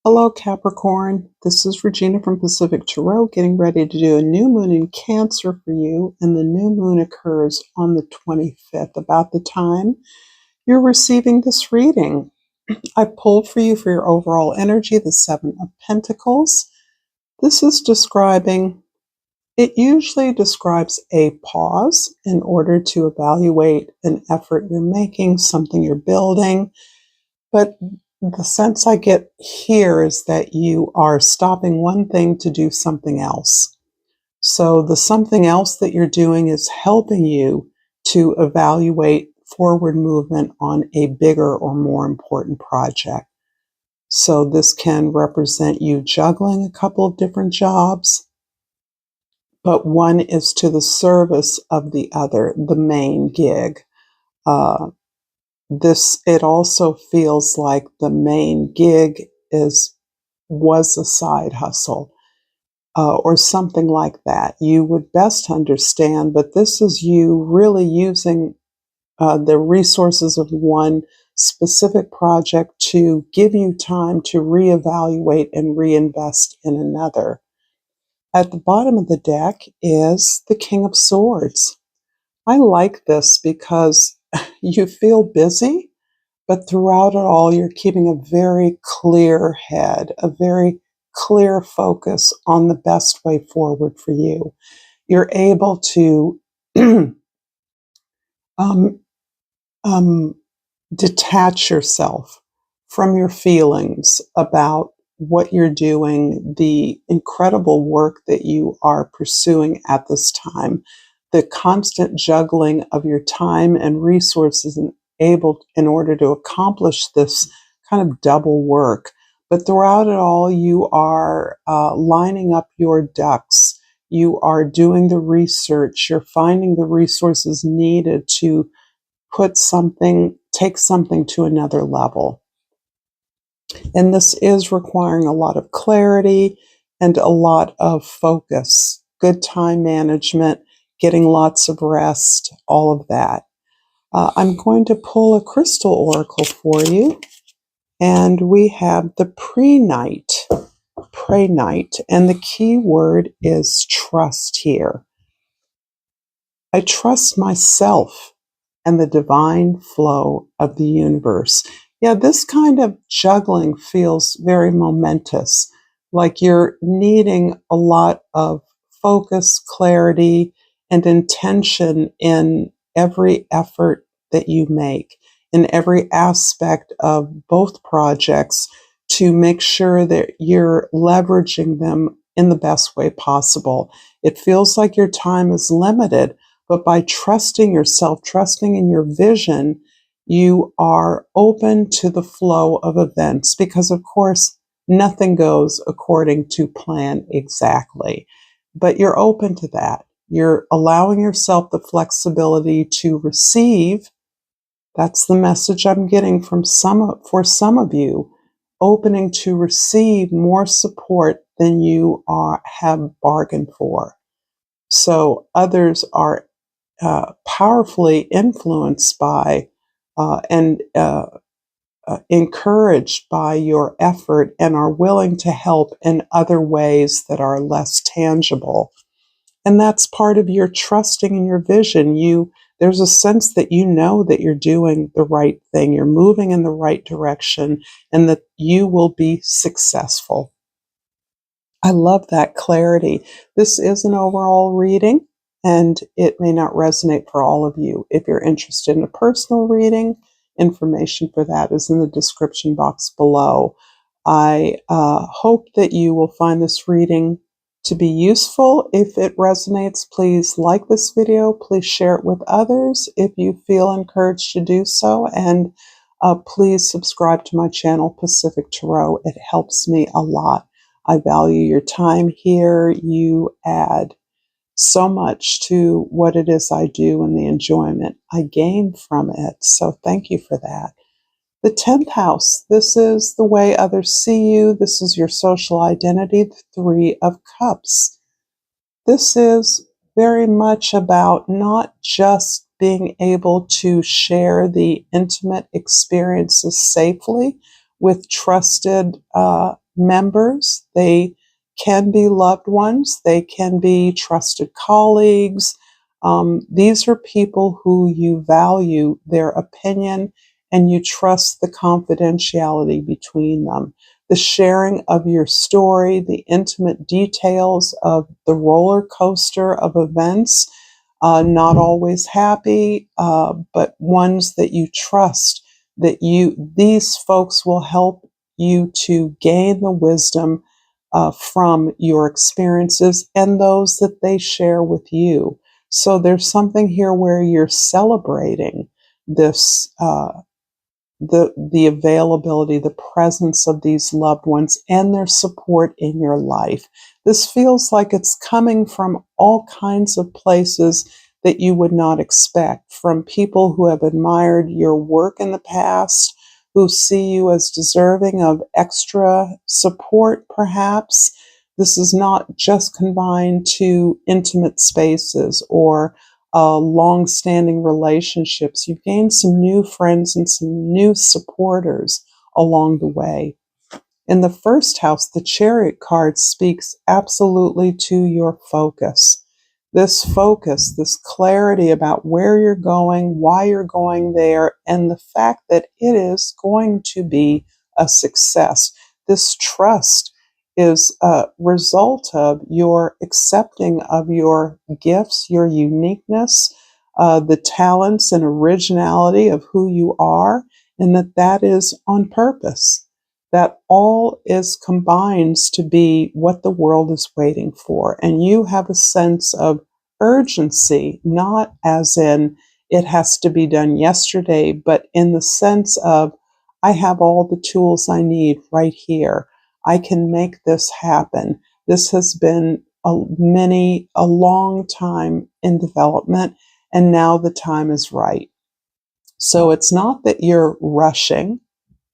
Hello Capricorn, this is Regina from Pacific Tarot getting ready to do a new moon in Cancer for you, and the new moon occurs on the 25th, about the time you're receiving this reading. I pulled for you for your overall energy, the Seven of Pentacles. This is it usually describes a pause in order to evaluate an effort you're making, something you're building, but the sense I get here is that you are stopping one thing to do something else. So the something else that you're doing is helping you to evaluate forward movement on a bigger or more important project. So this can represent you juggling a couple of different jobs, but one is to the service of the other, the main gig. It also feels like the main gig was a side hustle, or something like that. You would best understand, but this is you really using the resources of one specific project to give you time to reevaluate and reinvest in another. At the bottom of the deck is the King of Swords. I like this because you feel busy, but throughout it all, you're keeping a very clear head, a very clear focus on the best way forward for you. You're able to um, detach yourself from your feelings about what you're doing, the incredible work that you are pursuing at this time, the constant juggling of your time and resources in order to accomplish this kind of double work. But throughout it all, you are lining up your ducks. You are doing the research. You're finding the resources needed to take something to another level. And this is requiring a lot of clarity and a lot of focus, good time management, getting lots of rest, all of that. I'm going to pull a crystal oracle for you, and we have the pre-night, and the key word is trust here. I trust myself and the divine flow of the universe. Yeah, this kind of juggling feels very momentous, like you're needing a lot of focus, clarity, and intention in every effort that you make, in every aspect of both projects, to make sure that you're leveraging them in the best way possible. It feels like your time is limited, but by trusting yourself, trusting in your vision, you are open to the flow of events, because, of course, nothing goes according to plan exactly. But you're open to that. You're allowing yourself the flexibility to receive. That's the message I'm getting for some of you, opening to receive more support than you have bargained for. So others are powerfully influenced by and encouraged by your effort, and are willing to help in other ways that are less tangible. And that's part of your trusting in your vision. There's a sense that you know that you're doing the right thing, you're moving in the right direction, and that you will be successful. I love that clarity. This is an overall reading, and it may not resonate for all of you. If you're interested in a personal reading, information for that is in the description box below. I hope that you will find this reading to be useful. If it resonates, please like this video. Please share it with others if you feel encouraged to do so. And please subscribe to my channel, Pacific Tarot. It helps me a lot. I value your time here. You add so much to what it is I do and the enjoyment I gain from it. So thank you for that. The 10th house, this is the way others see you. This is your social identity, the Three of Cups. This is very much about not just being able to share the intimate experiences safely with trusted members. They can be loved ones. They can be trusted colleagues. These are people who you value their opinion and you trust the confidentiality between them. The sharing of your story, the intimate details of the roller coaster of events, not always happy, but ones that you trust, that these folks will help you to gain the wisdom from your experiences and those that they share with you. So there's something here where you're celebrating this the availability, the presence of these loved ones and their support in your life. This feels like it's coming from all kinds of places that you would not expect, from people who have admired your work in the past, who see you as deserving of extra support, perhaps. This is not just confined to intimate spaces or long-standing relationships. You've gained some new friends and some new supporters along the way. In the first house, the Chariot card speaks absolutely to your focus. This focus, this clarity about where you're going, why you're going there, and the fact that it is going to be a success. This trust is a result of your accepting of your gifts, your uniqueness, the talents and originality of who you are, and that is on purpose. That all is combines to be what the world is waiting for. And you have a sense of urgency, not as in it has to be done yesterday, but in the sense of I have all the tools I need right here. I can make this happen. This has been a long time in development, and now the time is right. So it's not that you're rushing.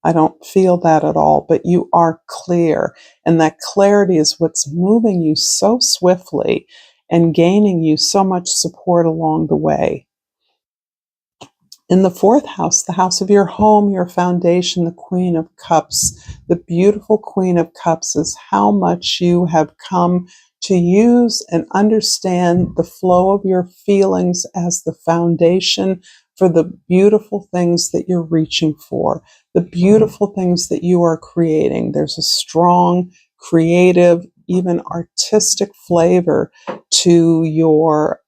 I don't feel that at all, but you are clear. And that clarity is what's moving you so swiftly and gaining you so much support along the way. In the fourth house, the house of your home, your foundation, the Queen of Cups, the beautiful Queen of Cups is how much you have come to use and understand the flow of your feelings as the foundation for the beautiful things that you're reaching for, the beautiful things that you are creating. There's a strong, creative, even artistic flavor to your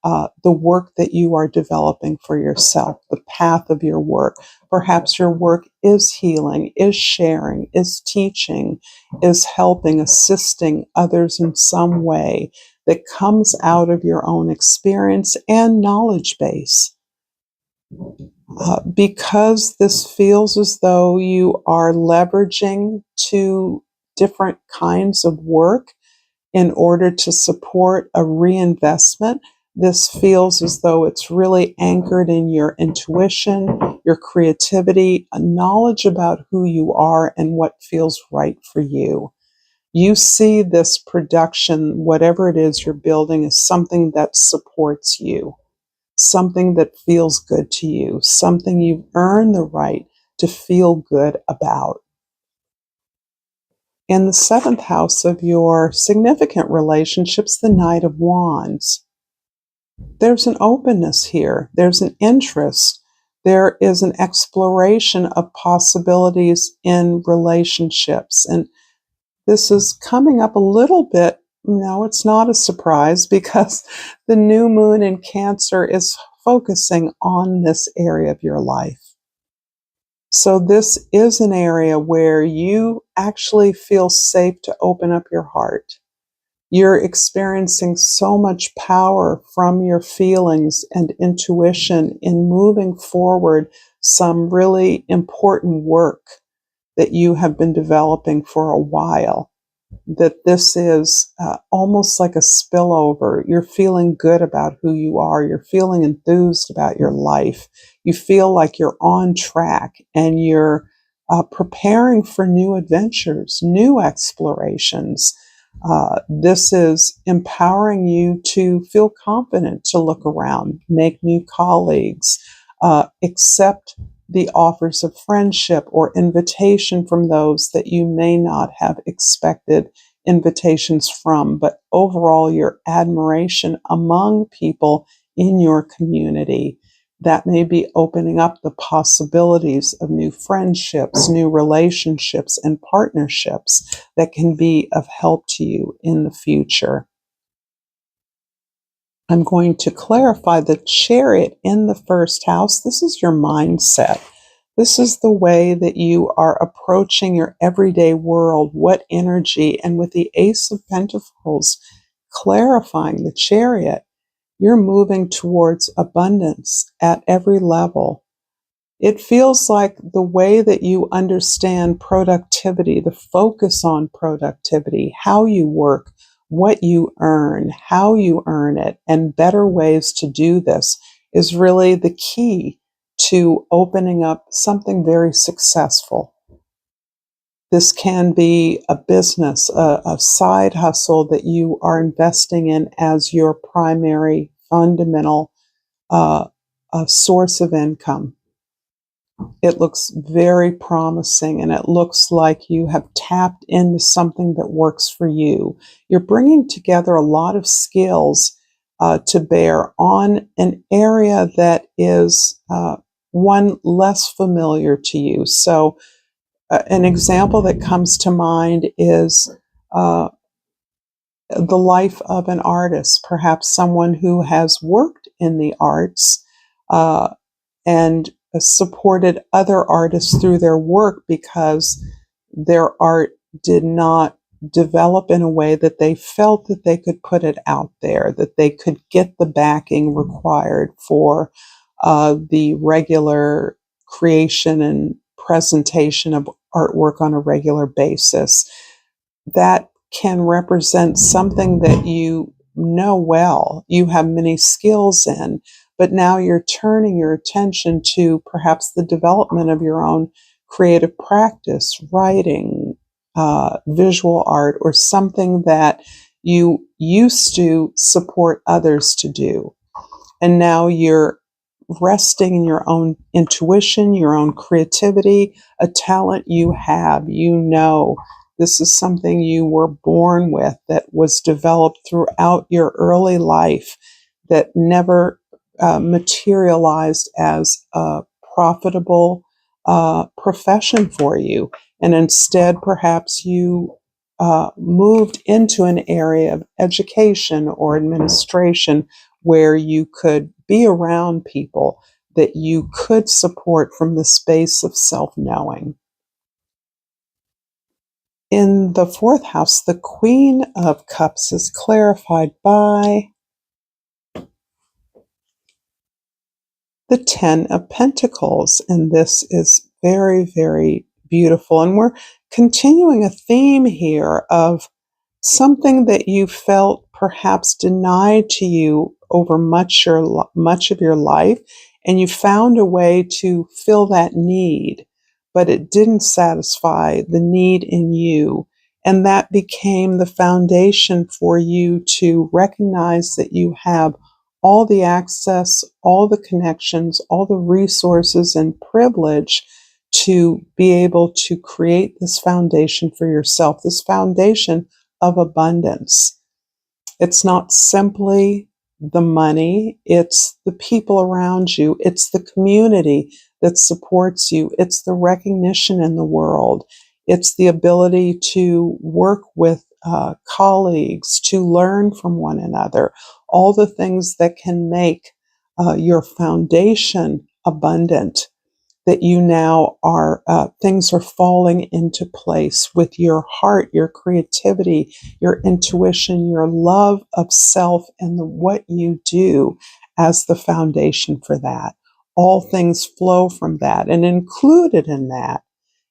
the work that you are developing for yourself, the path of your work. Perhaps your work is healing, is sharing, is teaching, is helping, assisting others in some way that comes out of your own experience and knowledge base. Because this feels as though you are leveraging two different kinds of work in order to support a reinvestment. This feels as though it's really anchored in your intuition, your creativity, a knowledge about who you are and what feels right for you. You see this production, whatever it is you're building, as something that supports you, something that feels good to you, something you've earned the right to feel good about. In the seventh house of your significant relationships, the Knight of Wands. There's an openness here. There's an interest. There is an exploration of possibilities in relationships. And this is coming up a little bit. No, it's not a surprise because the new moon in Cancer is focusing on this area of your life. So this is an area where you actually feel safe to open up your heart. You're experiencing so much power from your feelings and intuition in moving forward some really important work that you have been developing for a while. That this is almost like a spillover. You're feeling good about who you are. You're feeling enthused about your life. You feel like you're on track and you're preparing for new adventures, new explorations. This is empowering you to feel confident to look around, make new colleagues, accept the offers of friendship or invitation from those that you may not have expected invitations from, but overall your admiration among people in your community. That may be opening up the possibilities of new friendships, new relationships, and partnerships that can be of help to you in the future. I'm going to clarify the Chariot in the first house. This is your mindset. This is the way that you are approaching your everyday world, what energy, and with the Ace of Pentacles clarifying the Chariot, you're moving towards abundance at every level. It feels like the way that you understand productivity, the focus on productivity, how you work, what you earn, how you earn it, and better ways to do this is really the key to opening up something very successful. This can be a business, a side hustle that you are investing in as your primary fundamental source of income. It looks very promising, and it looks like you have tapped into something that works for you. You're bringing together a lot of skills to bear on an area that is one less familiar to you. So, an example that comes to mind is the life of an artist, perhaps someone who has worked in the arts and supported other artists through their work because their art did not develop in a way that they felt that they could put it out there, that they could get the backing required for the regular creation and presentation of artwork on a regular basis. That can represent something that you know well, you have many skills in, but now you're turning your attention to perhaps the development of your own creative practice, writing, visual art, or something that you used to support others to do. And now you're resting in your own intuition, your own creativity, a talent you have. You know this is something you were born with that was developed throughout your early life that never materialized as a profitable profession for you. And instead, perhaps you moved into an area of education or administration where you could be around people that you could support from the space of self-knowing. In the fourth house, the Queen of Cups is clarified by the Ten of Pentacles, and this is very, very beautiful. And we're continuing a theme here of something that you felt perhaps denied to you over much of your life, and you found a way to fill that need, but it didn't satisfy the need in you. And that became the foundation for you to recognize that you have all the access, all the connections, all the resources and privilege to be able to create this foundation for yourself, this foundation of abundance. It's not simply the money, it's the people around you, it's the community that supports you, it's the recognition in the world, it's the ability to work with colleagues, to learn from one another, all the things that can make your foundation abundant, that you now are, things are falling into place with your heart, your creativity, your intuition, your love of self, and what you do as the foundation for that. All things flow from that, and included in that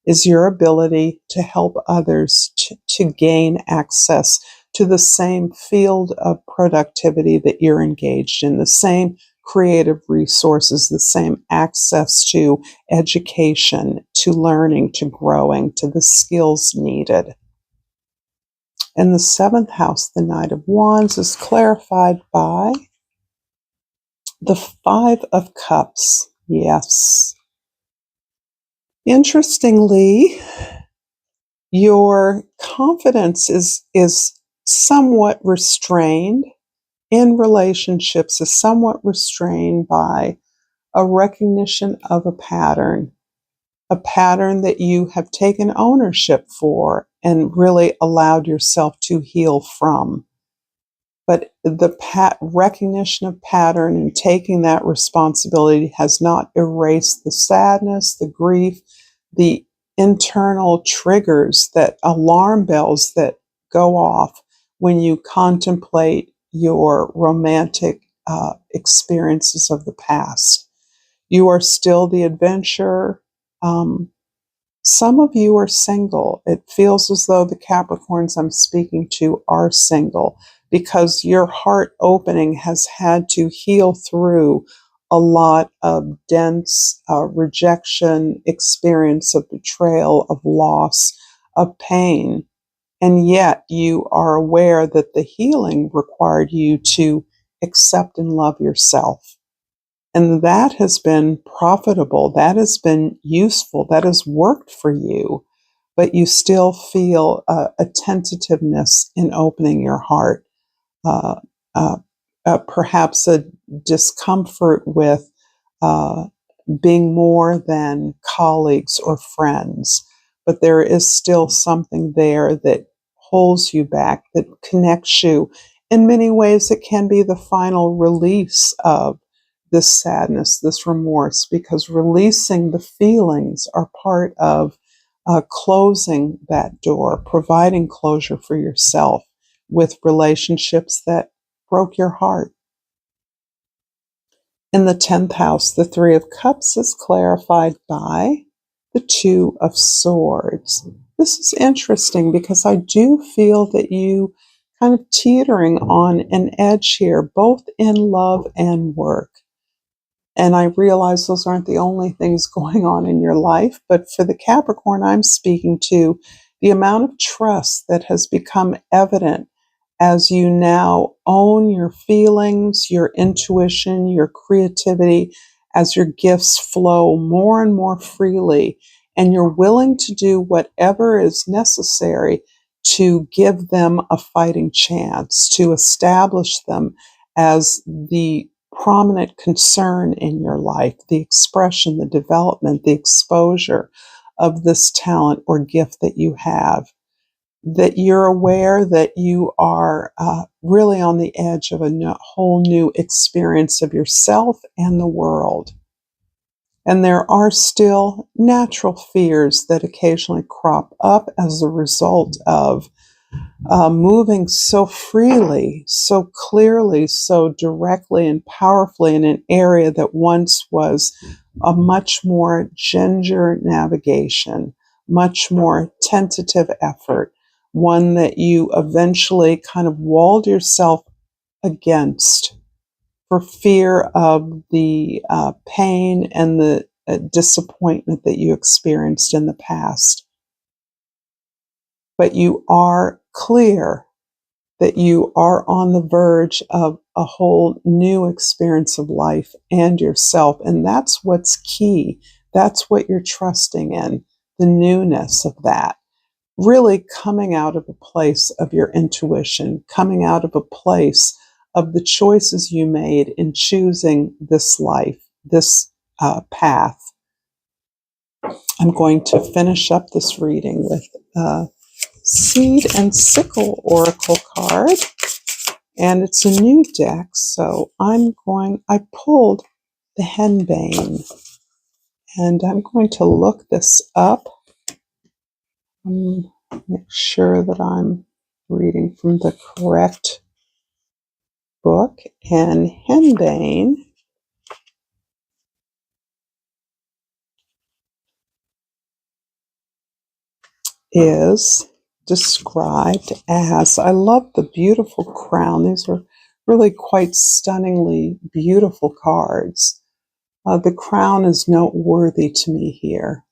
is your ability to help others to gain access to the same field of productivity that you're engaged in, the same creative resources, the same access to education, to learning, to growing, to the skills needed. In the seventh house, the Knight of Wands is clarified by the Five of Cups. Yes. Interestingly, your confidence is somewhat restrained in relationships, is somewhat restrained by a recognition of a pattern that you have taken ownership for and really allowed yourself to heal from. But the recognition of pattern and taking that responsibility has not erased the sadness, the grief, the internal triggers, that alarm bells that go off when you contemplate your romantic experiences of the past. You are still the adventurer. Some of you are single. It feels as though the Capricorns I'm speaking to are single because your heart opening has had to heal through a lot of dense rejection, experience of betrayal, of loss, of pain. And yet you are aware that the healing required you to accept and love yourself. And that has been profitable, that has been useful, that has worked for you, but you still feel a tentativeness in opening your heart, uh, uh, perhaps a discomfort with uh, being more than colleagues or friends. But there is still something there that holds you back, that connects you. In many ways, it can be the final release of this sadness, this remorse, because releasing the feelings are part of closing that door, providing closure for yourself with relationships that broke your heart. In the 10th house, the Three of Cups is clarified by the Two of Swords. This is interesting because I do feel that you kind of teetering on an edge here, both in love and work. And I realize those aren't the only things going on in your life, but for the Capricorn I'm speaking to, the amount of trust that has become evident as you now own your feelings, your intuition, your creativity, as your gifts flow more and more freely, and you're willing to do whatever is necessary to give them a fighting chance, to establish them as the prominent concern in your life, the expression, the development, the exposure of this talent or gift that you have, that you're aware that you are really on the edge of a whole new experience of yourself and the world. And there are still natural fears that occasionally crop up as a result of moving so freely, so clearly, so directly and powerfully in an area that once was a much more ginger navigation, much more tentative effort, one that you eventually kind of walled yourself against for fear of the pain and the disappointment that you experienced in the past. But you are clear that you are on the verge of a whole new experience of life and yourself. And that's what's key. That's what you're trusting in, the newness of that. Really coming out of a place of your intuition, coming out of a place of the choices you made in choosing this life, this path. I'm going to finish up this reading with Seed and Sickle Oracle card. And it's a new deck, so I pulled the Henbane, and I'm going to look this up. Make sure that I'm reading from the correct book. And Henbane is described as, I love the beautiful crown. These are really quite stunningly beautiful cards. The crown is noteworthy to me here.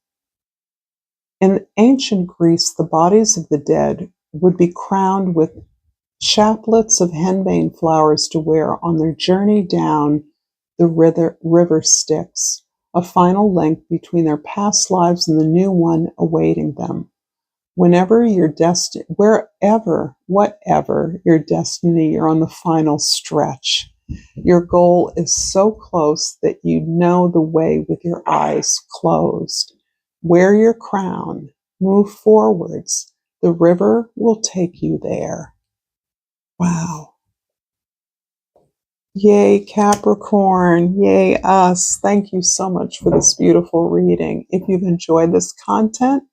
In ancient Greece, the bodies of the dead would be crowned with chaplets of henbane flowers to wear on their journey down the river Styx, a final link between their past lives and the new one awaiting them. Wherever, whatever your destiny, you're on the final stretch. Your goal is so close that you know the way with your eyes closed. Wear your crown, move forwards. The river will take you there. Wow. Yay, Capricorn. Yay, us. Thank you so much for this beautiful reading. If you've enjoyed this content,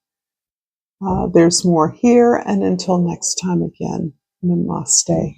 there's more here. And until next time again, namaste.